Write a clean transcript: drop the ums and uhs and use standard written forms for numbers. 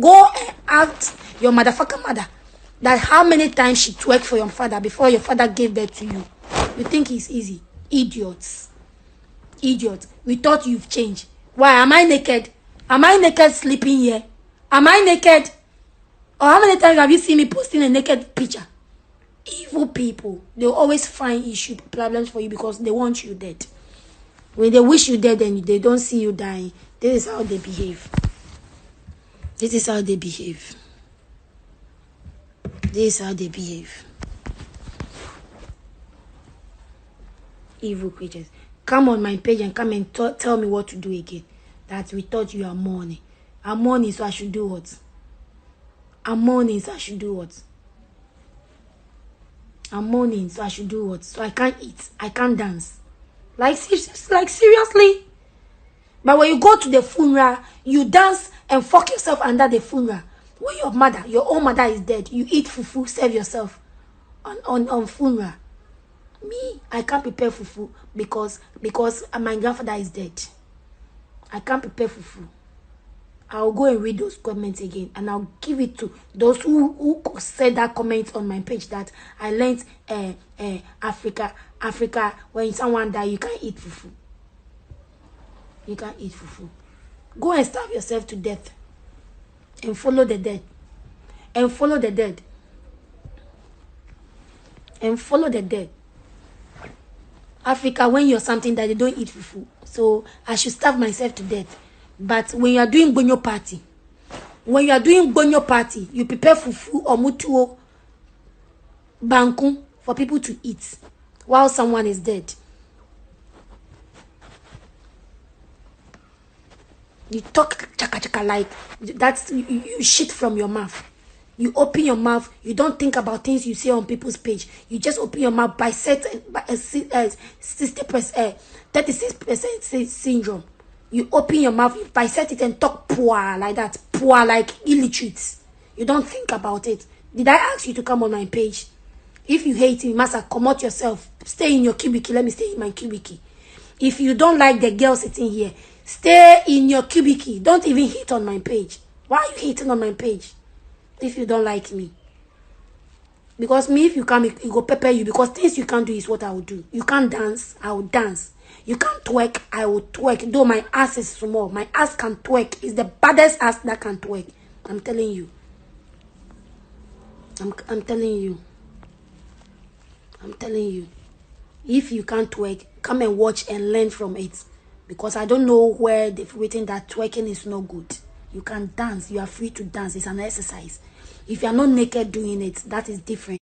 Go and ask your motherfucking mother that how many times she twerked for your father before your father gave birth to you. You think it's easy? Idiots. Idiots. We thought you've changed. Why? Am I naked? Am I naked sleeping here? Am I naked? Or how many times have you seen me posting a naked picture? Evil people. They'll always find issues, problems for you because they want you dead. When they wish you dead and they don't see you dying, this is how they behave. This is how they behave. This is how they behave. Evil creatures. Come on my page and come and tell me what to do again. That we thought you are mourning. I'm mourning, so I should do what? I'm mourning, so I should do what? I'm mourning, so I should do what? So I can't eat. I can't dance. Like seriously? But when you go to the funeral, you dance and fuck yourself under the funeral. When your own mother is dead, you eat fufu, serve yourself on funeral. Me, I can't prepare fufu because my grandfather is dead. I can't prepare fufu. I'll go and read those comments again and I'll give it to those who said that comment on my page that I learned Africa, when someone die, you can't eat fufu. You can't eat fufu. Go and starve yourself to death and follow the dead. And follow the dead. And follow the dead. Africa, when you're something that they don't eat fufu, so I should starve myself to death. But when you are doing bonyo party, you prepare fufu or mutuo banku for people to eat while someone is dead. You talk chaka like that's you shit from your mouth. You open your mouth. You don't think about things you say on people's page. You just open your mouth by 60%, 36% syndrome. You open your mouth, you bisect it and talk poor like that. Poor like illiterate. You don't think about it. Did I ask you to come on my page? If you hate me, must come out yourself. Stay in your cubicle. Let me stay in my cubicle. If you don't like the girl sitting here, stay in your cubicle. Don't even hit on my page. Why are you hating on my page? If you don't like me. Because me, if you come, it go pepper you. Because things you can't do is what I will do. You can't dance, I will dance. You can't twerk, I will twerk. Though my ass is small, my ass can twerk. It's the baddest ass that can twerk. I'm telling you. I'm telling you. I'm telling you. If you can't twerk, come and watch and learn from it. Because I don't know where they've written that twerking is no good. You can dance. You are free to dance. It's an exercise. If you are not naked doing it, that is different.